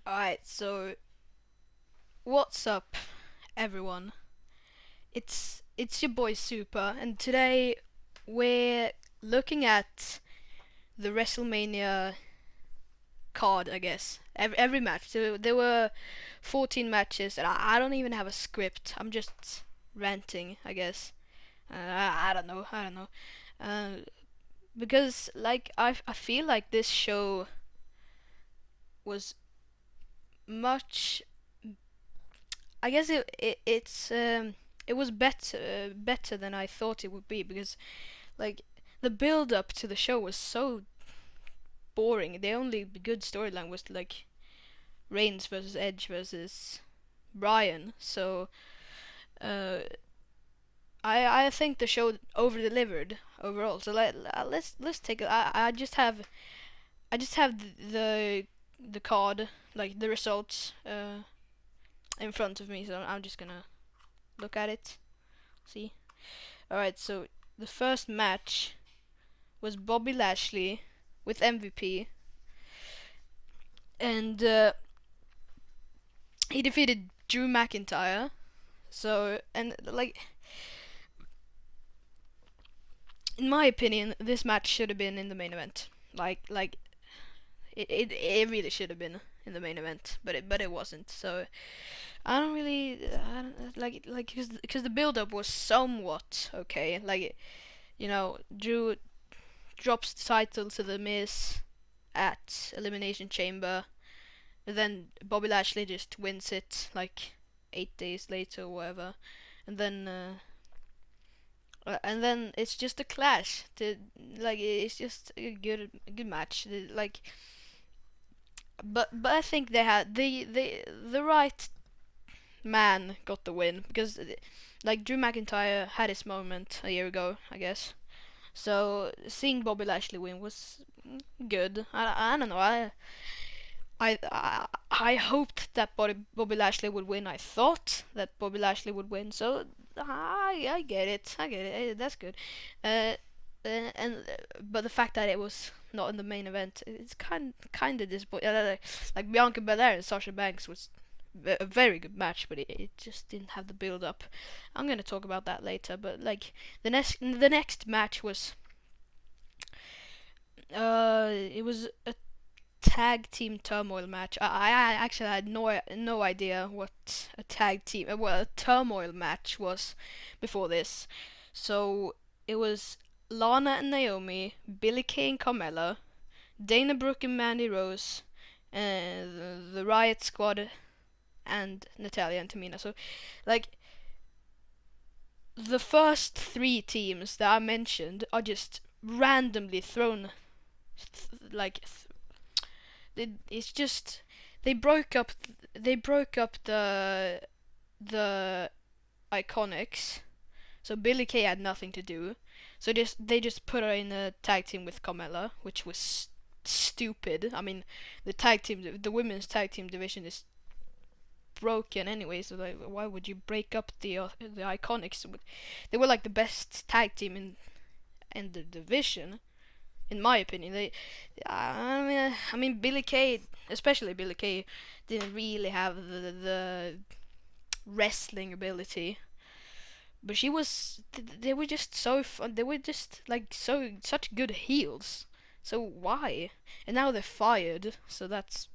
Alright, so what's up, everyone? It's your boy Super, and today we're looking at the WrestleMania card, I guess. Every match. So there were 14 matches, and I don't even have a script. I'm just ranting, I guess. I don't know. I don't know. Uh, because I feel like this show was much. I guess it was better than I thought it would be, because like the build up to the show was so boring. The only good storyline was like Reigns versus Edge versus Bryan. So uh, I think the show over delivered overall. So let's take it. I just have the card, like the results in front of me. So I'm just gonna look at it. See. Alright, so the first match was Bobby Lashley with MVP, and he defeated Drew McIntyre. So, and like, in my opinion, this match should have been in the main event. It really should have been in the main event, but it wasn't. So I don't really because the build up was somewhat okay. Drew drops the title to the Miz at Elimination Chamber. And then Bobby Lashley just wins it like 8 days later or whatever, and then it's just a clash. It's just a good match. But I think they had the right man got the win, because like Drew McIntyre had his moment a year ago, I guess. So seeing Bobby Lashley win was good. I don't know. I hoped that Bobby Lashley would win. I thought that Bobby Lashley would win. So I get it. I get it. That's good. Uh, but the fact that it was not in the main event, it's kind of disappointing. Like Bianca Belair and Sasha Banks was a very good match, but it just didn't have the build up. I'm gonna talk about that later. But like the next match was it was a tag team turmoil match. I actually had no idea what a tag team, well, a turmoil match was before this. So it was Lana and Naomi, Billie Kay and Carmella, Dana Brooke and Mandy Rose, and the Riot Squad and Natalia and Tamina. So like the first three teams that I mentioned are just randomly thrown, like it's just they broke up the Iconics. So Billie Kay had nothing to do. So they just put her in a tag team with Carmella, which was stupid. I mean, the women's tag team division is broken anyway. So like, why would you break up the Iconics? They were like the best tag team in the division, in my opinion. I mean, Billie Kay, especially Billie Kay, didn't really have the wrestling ability, but they were just so fun. They were just like such good heels. So why? And now they're fired. So that's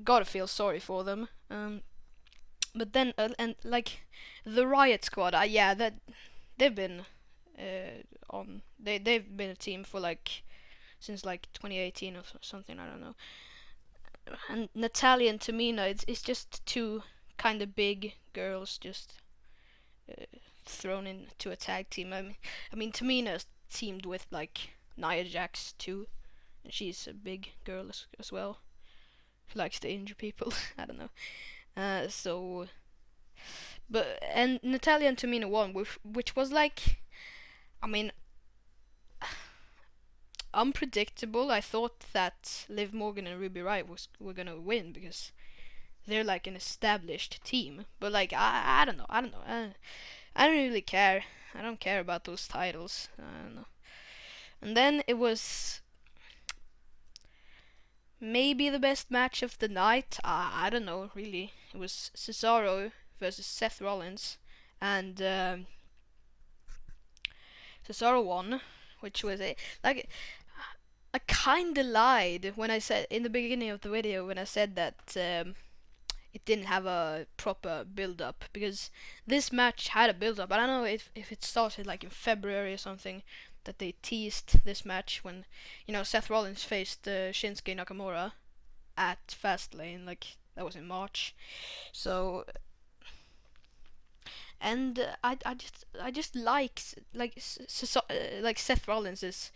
gotta feel sorry for them. But then and like the Riot Squad, yeah, that they've been they've been a team for like since like 2018 or something. I don't know. And Natalia and Tamina, it's just two kind of big girls just uh, thrown into a tag team. I mean Tamina's teamed with like Nia Jax too, and she's a big girl as well. Who likes to injure people. I don't know. So, but and Natalia and Tamina won, which was like, I mean, unpredictable. I thought that Liv Morgan and Ruby Riott were gonna win, because they're like an established team. But like I don't know. I don't really care. I don't care about those titles. I don't know. And then it was maybe the best match of the night. I don't know really. It was Cesaro versus Seth Rollins, and Cesaro won, which was a like I kinda lied when I said in the beginning of the video when I said that it didn't have a proper build up, because this match had a build up. I don't know if it started like in February or something, that they teased this match when Seth Rollins faced Shinsuke Nakamura at Fastlane, like that was in March. So and I just like Seth Rollins is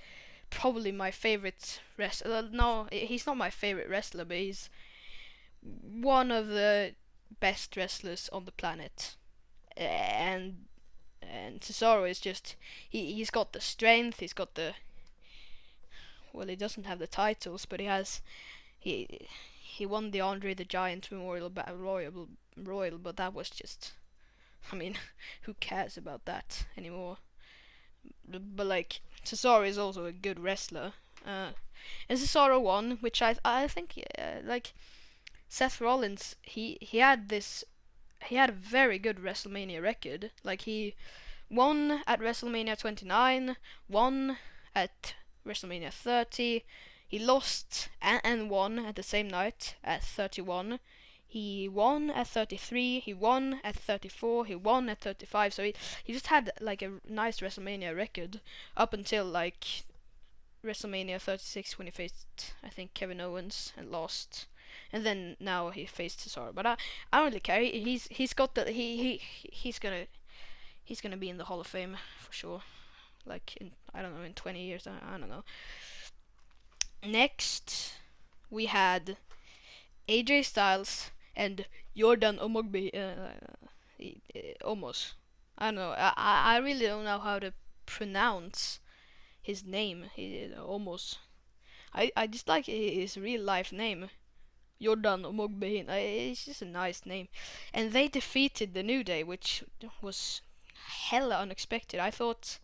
probably my favorite wrestler. No, he's not my favorite wrestler, but he's one of the best wrestlers on the planet. And Cesaro is just he's got the strength, he's got the well, he doesn't have the titles, but he he won the Andre the Giant Memorial Battle Royal, but that was just, I mean, who cares about that anymore? But like Cesaro is also a good wrestler, and Cesaro won, which I think like Seth Rollins, he had a very good WrestleMania record. Like he won at WrestleMania 29, won at WrestleMania 30. He lost and won at the same night at 31. He won at 33. He won at 34. He won at 35. So he just had like a nice WrestleMania record up until like WrestleMania 36 when he faced, I think, Kevin Owens and lost. And then now he faced Cesaro. But I don't really care. He's got the he's gonna be in the Hall of Fame for sure. Like in, I don't know, in 20 years. I don't know. Next we had AJ Styles and Jordan Omogbe. Almost. I don't know. I really don't know how to pronounce his name. Almost. I just like his real life name. Jordan Omogbe. It's just a nice name. And they defeated the New Day, which was hella unexpected. I thought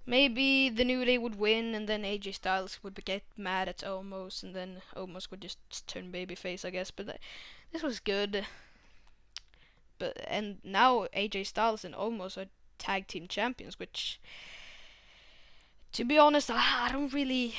maybe the New Day would win, and then AJ Styles would get mad at Omos, and then Omos would just turn babyface, I guess. But this was good. And now AJ Styles and Omos are tag team champions, which, to be honest, I don't really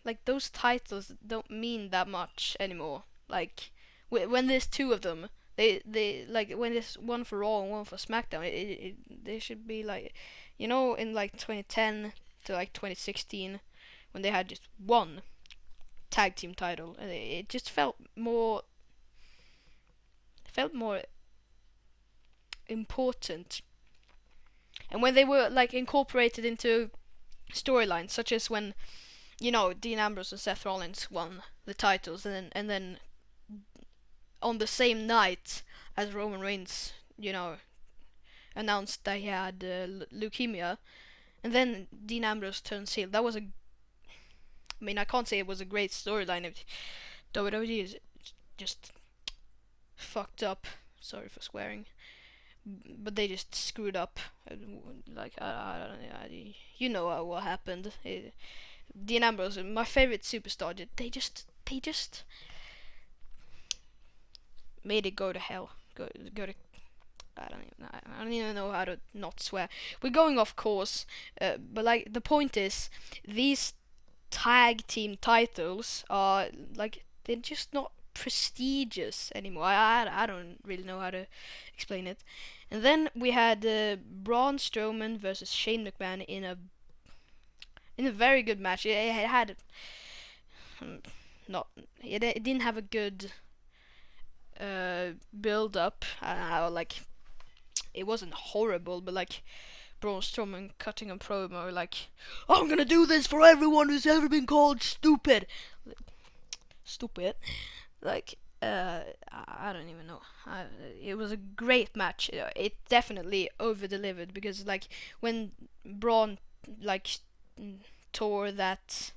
like. Those titles don't mean that much anymore. Like when there's two of them, they like when there's one for Raw and one for SmackDown. They should be like, in like 2010 to like 2016, when they had just one tag team title, and it just felt more important. And when they were like incorporated into storylines, such as when Dean Ambrose and Seth Rollins won the titles, and then on the same night as Roman Reigns, announced that he had leukemia, and then Dean Ambrose turns heel. That was I can't say it was a great storyline. WWE is just fucked up. Sorry for swearing, but they just screwed up. Like I don't know, what happened. Dean Ambrose, my favorite superstar, they just made it go to hell. Go to. I don't even know how to not swear. We're going off course, but like the point is, these tag team titles are like they're just not prestigious anymore. I don't really know how to explain it. And then we had Braun Strowman versus Shane McMahon in a very good match. It had it didn't have a good build up. Like it wasn't horrible, but like Braun Strowman cutting a promo like, "I'm gonna do this for everyone who's ever been called stupid." Stupid. Like I don't even know. It was a great match. It definitely over delivered, because like when Braun like tore that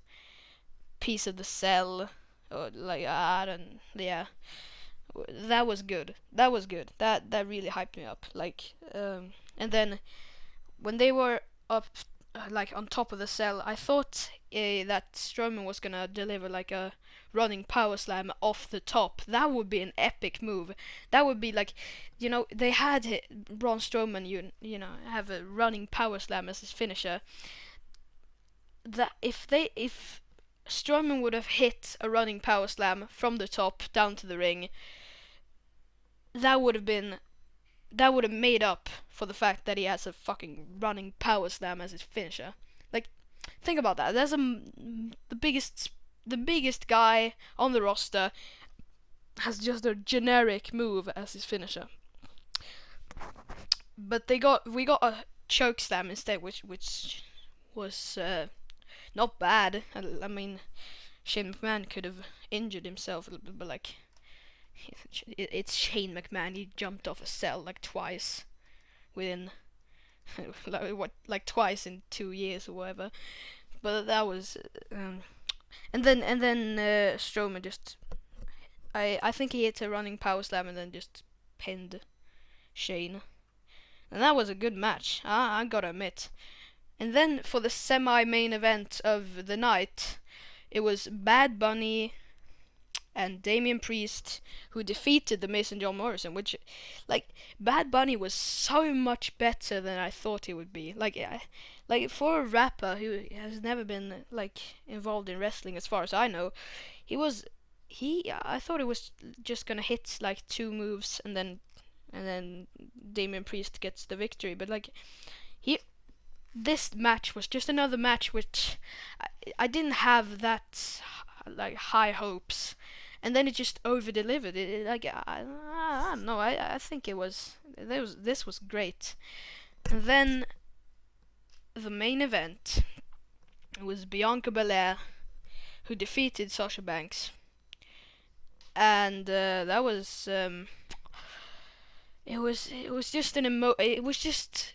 piece of the cell, or like I don't, yeah, that was good. That was good. That really hyped me up. Like and then when they were up like on top of the cell. I thought that Strowman was gonna deliver like a running power slam off the top. That would be an epic move. That would be like, they had Braun Strowman, have a running power slam as his finisher. That if Strowman would have hit a running power slam from the top down to the ring, that would have made up for the fact that he has a fucking running power slam as his finisher. Like, think about that. The biggest guy on the roster has just a generic move as his finisher. But we got a choke slam instead, which was not bad. I mean, Shane McMahon could have injured himself a little bit, but like, it's Shane McMahon. He jumped off a cell like twice within like twice in 2 years or whatever. But that was and then Strowman just I think he hit a running power slam and then just pinned Shane. And that was a good match, I gotta admit. And then for the semi-main event of the night, it was Bad Bunny and Damian Priest who defeated The Miz and John Morrison, which, like, Bad Bunny was so much better than I thought he would be. Like for a rapper who has never been like involved in wrestling, as far as I know, I thought he was just gonna hit like 2 moves and then Damian Priest gets the victory. But like, this match was just another match which I didn't have that like high hopes, and then it just over delivered. I don't know. I think this was great. And then the main event was Bianca Belair, who defeated Sasha Banks, and that was it was just it was just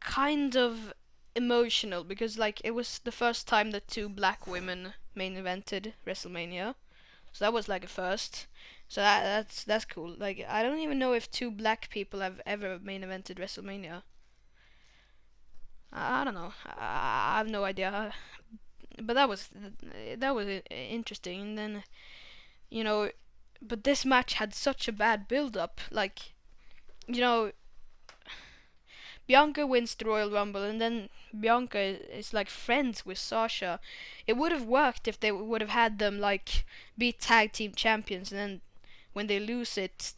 kind of emotional, because like it was the first time that 2 black women main evented WrestleMania, so that was like a first. So that's cool. Like, I don't even know if 2 black people have ever main evented WrestleMania. I don't know. I have no idea. But that was interesting. And then, but this match had such a bad build up. Like, Bianca wins the Royal Rumble, and then Bianca is like friends with Sasha. It would have worked if they would have had them like be tag team champions, and then when they lose it,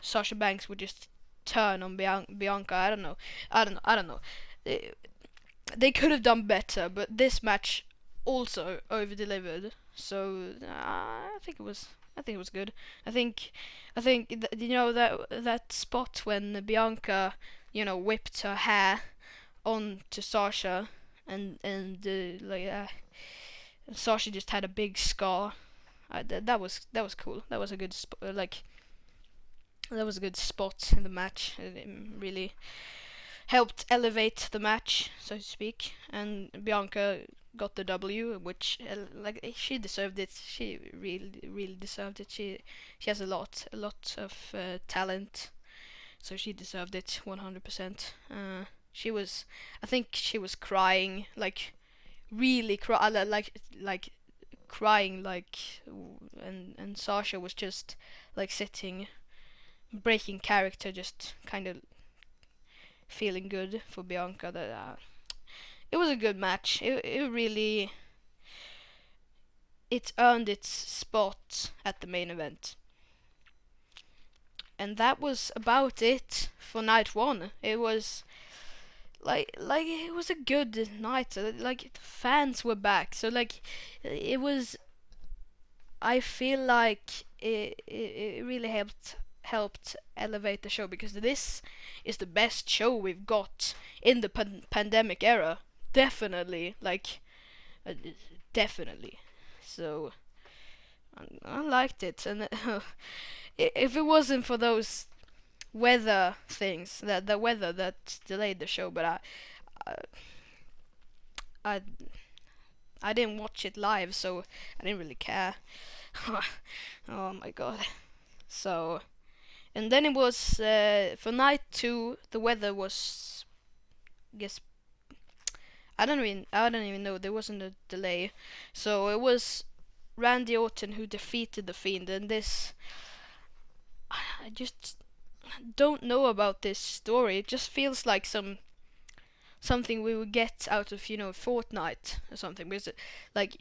Sasha Banks would just turn on Bianca. I don't know. They could have done better, but this match also over delivered. So I think it was good. I think that spot when Bianca whipped her hair onto Sasha, and Sasha just had a big scar. That was cool. That was a good that was a good spot in the match. It really helped elevate the match, so to speak. And Bianca got the W, which she deserved it. She really deserved it. She has a lot of talent, so she deserved it 100%. I think she was crying, like really crying, and Sasha was just like sitting, breaking character, just kind of feeling good for Bianca. That it was a good match. It really earned its spot at the main event. And that was about it for night 1. It was like it was a good night. Like, the fans were back, so like it was. I feel like it really helped elevate the show, because this is the best show we've got in the pandemic era. Definitely, definitely. So I liked it, and if it wasn't for those weather things, the weather that delayed the show, but I I didn't watch it live, so I didn't really care. Oh my god. So, and then it was for night 2. The weather was guess I don't even know. There wasn't a delay, so it was Randy Orton who defeated the Fiend, and this I just don't know about this story. It just feels like something we would get out of Fortnite or something, because like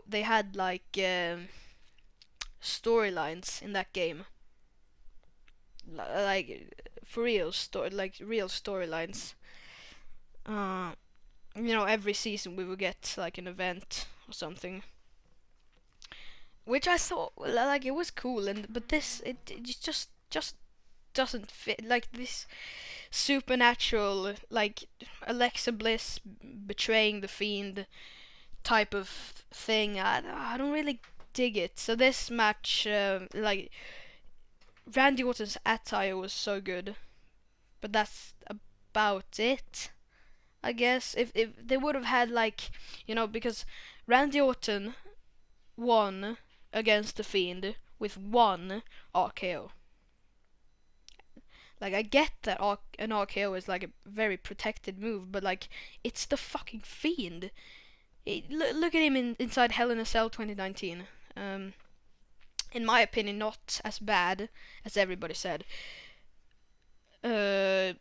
they had like storylines in that game, like for real like real storylines. Uh, every season we would get like an event or something, which I thought like it was cool, and but this it just doesn't fit like this supernatural, like Alexa Bliss betraying the Fiend type of thing. I don't really dig it. So this match, like Randy Orton's attire was so good, but that's about it. I guess if they would have had like because Randy Orton won against the Fiend with one RKO. Like I get that an RKO is like a very protected move, but like it's the fucking Fiend. Look at him inside Hell in a Cell 2019. In my opinion, not as bad as everybody said. Uh,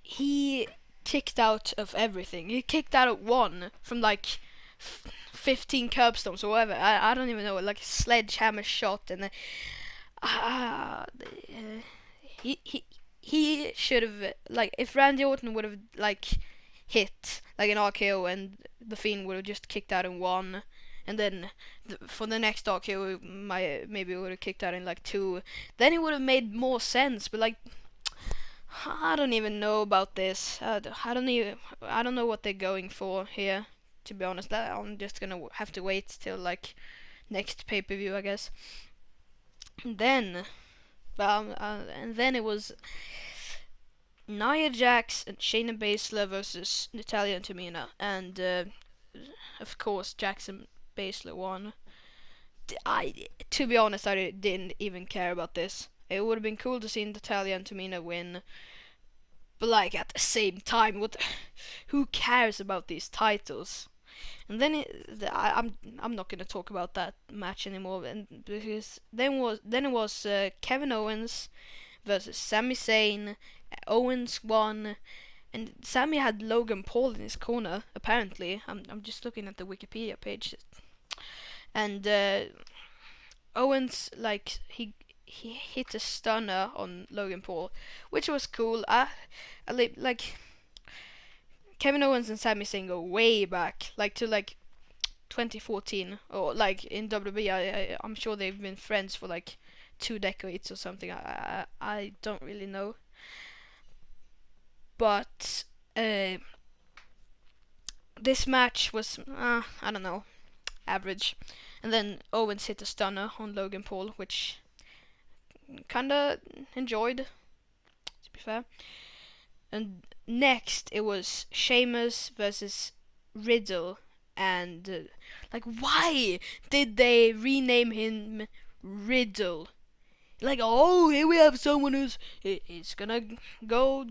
he kicked out of everything. He kicked out at one from like 15 curbstones or whatever. I don't even know, like a sledgehammer shot, and he should have, like, if Randy Orton would have like hit like an RKO and the Fiend would have just kicked out in one, and then for the next RKO maybe would have kicked out in like two, then it would have made more sense. But like I don't even know about this. I don't know what they're going for here. To be honest, I'm just gonna have to wait till like next pay-per-view, I guess. And then, it was Nia Jax and Shayna Baszler versus Natalya and Tamina, and of course Jackson Baszler won. To be honest, I didn't even care about this. It would have been cool to see Natalya and Tamina win, but like at the same time, who cares about these titles? And then I'm not gonna talk about that match anymore, and because then it was Kevin Owens versus Sami Zayn. Owens won, and Sami had Logan Paul in his corner. Apparently, I'm just looking at the Wikipedia page, and Owens, like, he hit a stunner on Logan Paul, which was cool. Like Kevin Owens and Sami Zayn go way back, like to like 2014, or like in WWE. I'm sure they've been friends for like 2 decades or something. I don't really know, but this match was I don't know, average. And then Owens hit a stunner on Logan Paul, which kinda enjoyed, to be fair. And next it was Sheamus versus Riddle, and like, why did they rename him Riddle? Like, oh, here we have someone he's gonna go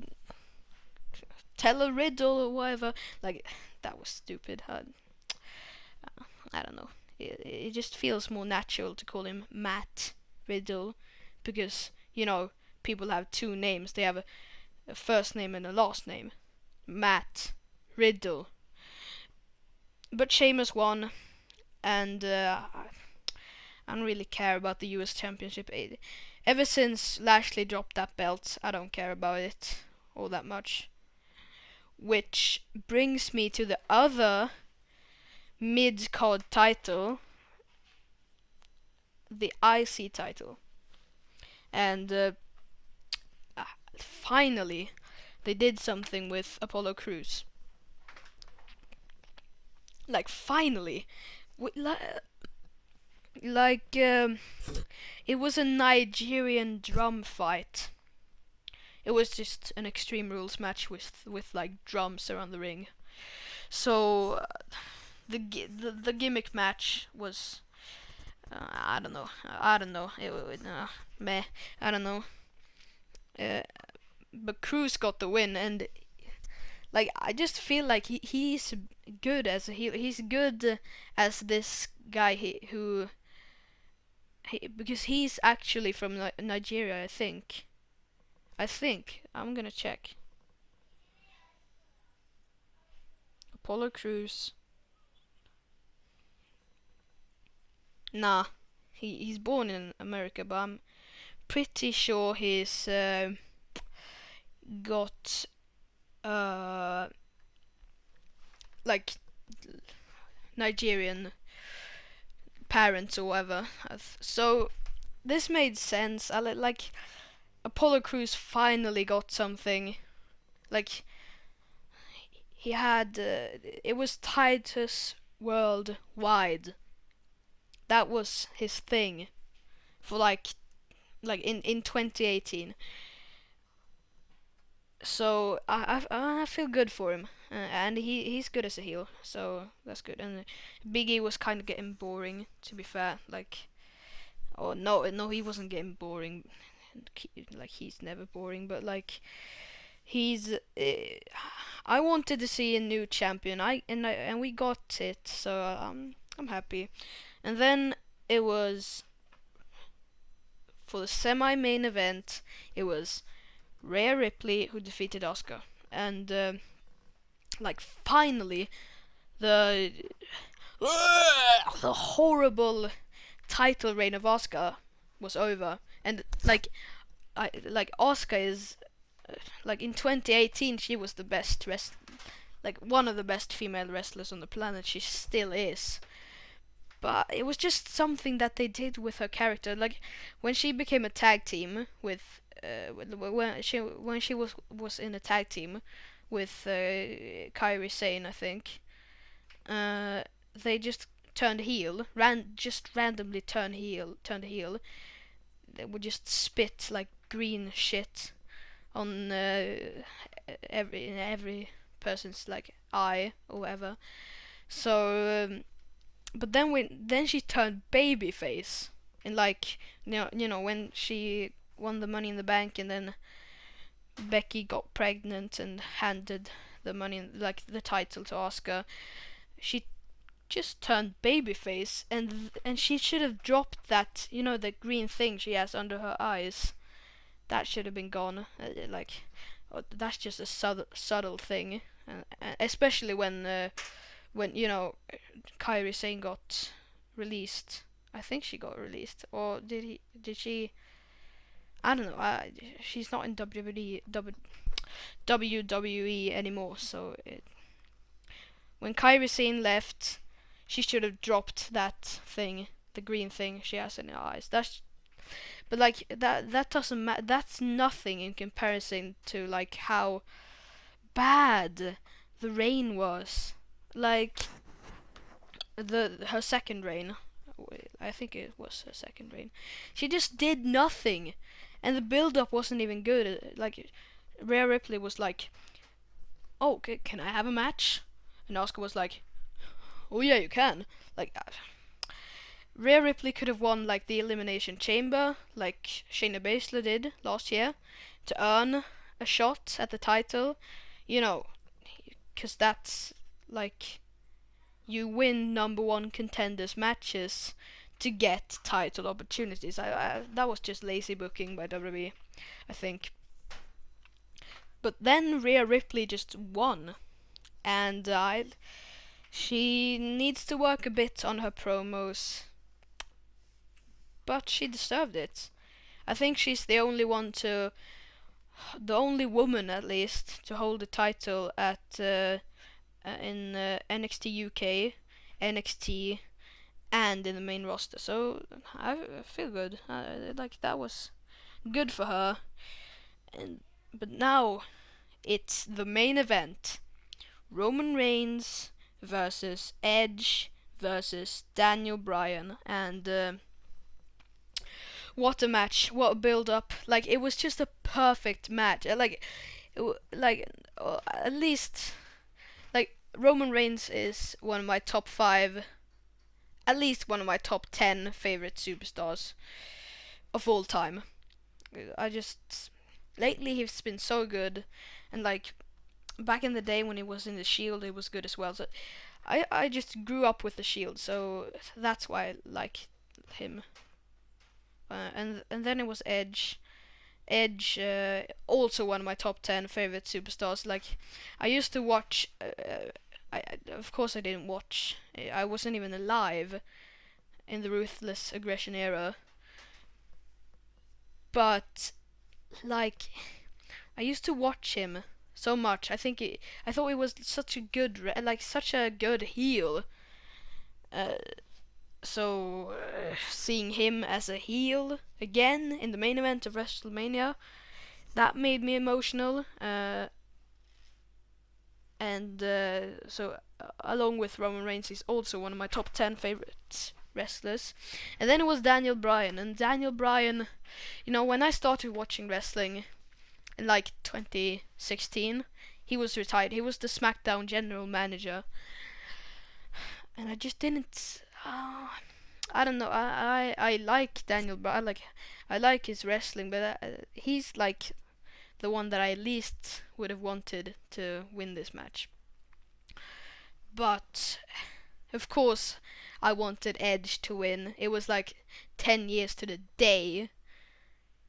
tell a riddle or whatever. Like, that was stupid. I don't know. It just feels more natural to call him Matt Riddle, because people have two names. They have a first name and a last name. Matt Riddle. But Sheamus won, and I don't really care about the US Championship. Ever since Lashley dropped that belt, I don't care about it all that much. Which brings me to the other mid-card title, the IC title. And finally, they did something with Apollo Crews. Like, finally. It was a Nigerian drum fight. It was just an Extreme Rules match with like drums around the ring. So the gimmick match was I don't know. Meh. I don't know. But Cruz got the win, and Like I just feel like he's good as a heel. He's good as this guy because he's actually from Nigeria, I think. I'm gonna check. Apollo Crews. Nah, he's born in America, but I'm pretty sure he's got like Nigerian parents or whatever. So this made sense. Like Apollo Crews finally got something. Like he had, it was Titus Worldwide. That was his thing for in 2018. So I feel good for him, and he's good as a heel, so that's good. And Biggie was kind of getting boring, to be fair. Like, oh no, he wasn't getting boring. Like he's never boring, but like he's. I wanted to see a new champion. And we got it, so I'm happy. And then it was for the semi-main event. It was Rhea Ripley who defeated Asuka, and like finally the the horrible title reign of Asuka was over, and like Asuka is like in 2018 she was the best like one of the best female wrestlers on the planet. She still is. But it was just something that they did with her character. Like when she became a tag team with when she was in a tag team with Kairi Sane, I think. They just turned heel, just randomly turned heel. They would just spit like green shit on every person's like eye or whatever. So, but then she turned babyface, and like when she won the Money in the Bank, and then Becky got pregnant and handed the money, like the title, to Asuka. She just turned babyface, and she should have dropped that, the green thing she has under her eyes. That should have been gone. That's just a subtle thing, especially when Kairi Sane got released. I think she got released, or did she? I don't know. She's not in WWE anymore, so when Kairi Sane left, she should have dropped that thing, the green thing she has in her eyes. But like that doesn't matter. That's nothing in comparison to like how bad the reign was. Like her second reign. I think it was her second reign. She just did nothing, and the build-up wasn't even good. Like Rhea Ripley was like, "Oh, can I have a match?" And Asuka was like, "Oh yeah, you can." Like Rhea Ripley could have won like the Elimination Chamber, like Shayna Baszler did last year, to earn a shot at the title. Because that's like you win number one contenders matches to get title opportunities. That was just lazy booking by WWE, I think. But then Rhea Ripley just won, and she needs to work a bit on her promos, but she deserved it. I think she's the only woman at least, to hold the title at in NXT UK, NXT, and in the main roster. So I feel good. Like that was good for her. But now it's the main event: Roman Reigns versus Edge versus Daniel Bryan, and what a match! What a build up! Like it was just a perfect match. At least like Roman Reigns is one of my top 5, at least one of my top 10 favorite superstars of all time. I just lately he's been so good, and like back in the day when he was in the Shield, it was good as well. So I just grew up with the Shield, so that's why I like him. And then it was Edge. Edge, also one of my top 10 favorite superstars. Like, I used to watch. Of course, I didn't watch. I wasn't even alive in the Ruthless Aggression era. But like, I used to watch him so much. I thought he was such a good, such a good heel. Uh, so seeing him as a heel again in the main event of WrestleMania, that made me emotional. Along with Roman Reigns, he's also one of my top 10 favorite wrestlers. And then it was Daniel Bryan. And Daniel Bryan, when I started watching wrestling in like 2016, he was retired. He was the SmackDown general manager. And I just didn't. I don't know. I like Daniel Bryan. I like his wrestling, but he's like the one that I least would have wanted to win this match. But of course, I wanted Edge to win. It was like 10 years to the day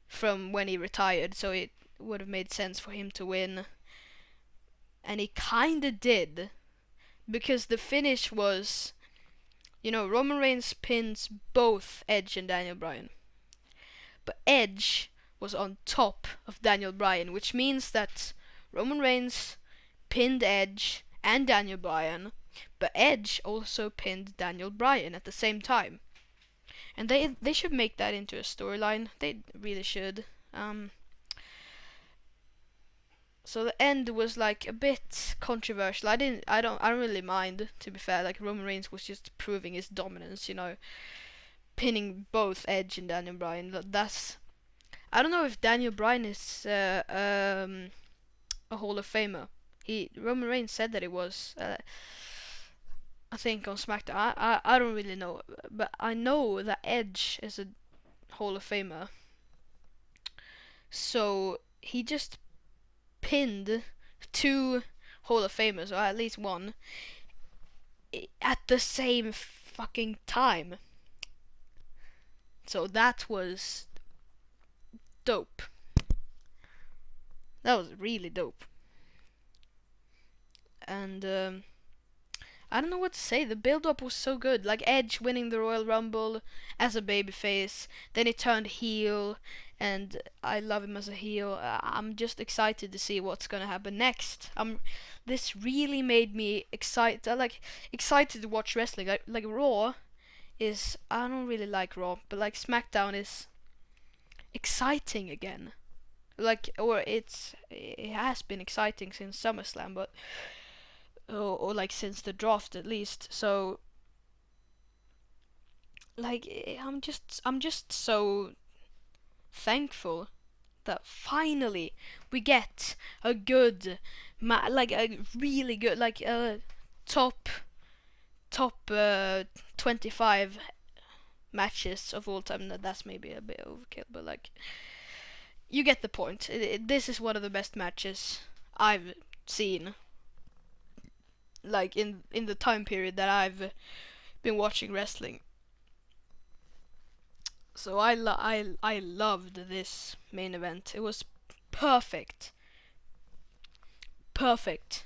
from when he retired, so it would have made sense for him to win. And he kinda did, because the finish was, Roman Reigns pins both Edge and Daniel Bryan. But Edge was on top of Daniel Bryan, which means that Roman Reigns pinned Edge and Daniel Bryan, but Edge also pinned Daniel Bryan at the same time. And they should make that into a storyline. They really should. So the end was like a bit controversial. I don't really mind, to be fair. Like, Roman Reigns was just proving his dominance, pinning both Edge and Daniel Bryan. I don't know if Daniel Bryan is a Hall of Famer. Roman Reigns said that it was. I think on SmackDown. I don't really know, but I know that Edge is a Hall of Famer. So he just pinned 2 Hall of Famers, or at least one, at the same fucking time. So that was dope. That was really dope. And I don't know what to say. The build-up was so good. Like, Edge winning the Royal Rumble as a babyface, then he turned heel, and I love him as a heel. I'm just excited to see what's gonna happen next. This really made me excited. Excited to watch wrestling. Like Raw is. I don't really like Raw, but like SmackDown is exciting again. It has been exciting since SummerSlam, but or like since the draft at least. So like I'm just so thankful that finally we get a good like a really good, like a top 25 matches of all time. That's maybe a bit overkill, but like, you get the point. This is one of the best matches I've seen, like in the time period that I've been watching wrestling. So I loved this main event. It was perfect. Perfect.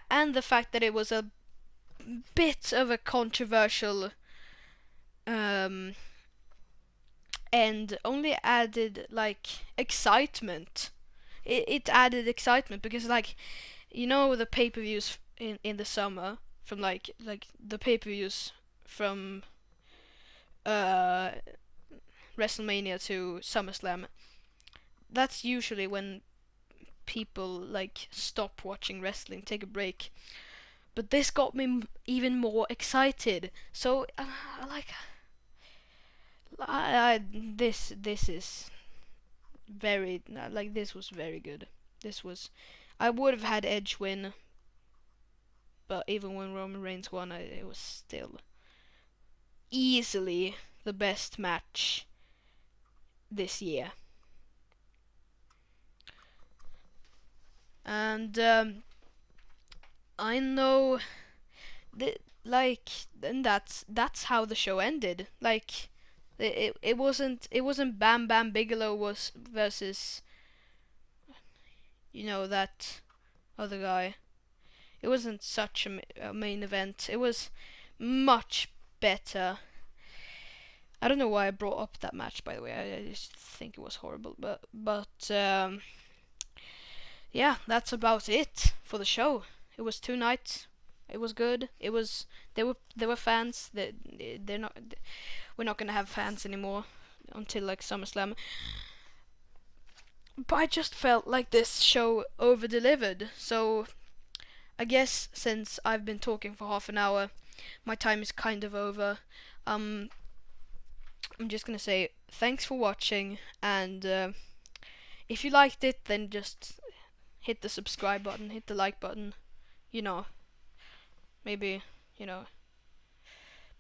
And the fact that it was a bit of a controversial and only added like excitement. It added excitement because, like, the pay-per-views in the summer, from like the pay-per-views from WrestleMania to SummerSlam. That's usually when people like stop watching wrestling, take a break. But this got me even more excited. So this is very, like, this was very good. I would have had Edge win, but even when Roman Reigns won, it was still easily the best match this year. and I know that, like, and that's how the show ended. Like, it wasn't Bam Bam Bigelow was versus, that other guy. It wasn't such a main event. It was much better. I don't know why I brought up that match, by the way. I just think it was horrible. But yeah, that's about it for the show. It was 2 nights. It was good. There were fans. They're not. We're not gonna have fans anymore until like SummerSlam. But I just felt like this show over delivered. So I guess since I've been talking for half an hour, my time is kind of over. Um, I'm just gonna say thanks for watching, and if you liked it, then just hit the subscribe button, hit the like button. You know, maybe you know,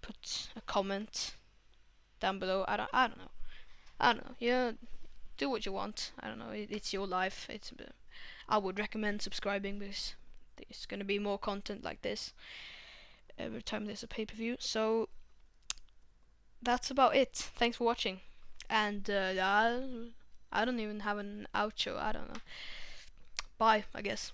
put a comment down below. I don't know. I don't know. Yeah, do what you want. I don't know. It's your life. I would recommend subscribing because there's gonna be more content like this every time there's a pay-per-view. So that's about it. Thanks for watching, and I don't even have an outro. I don't know. Bye, I guess.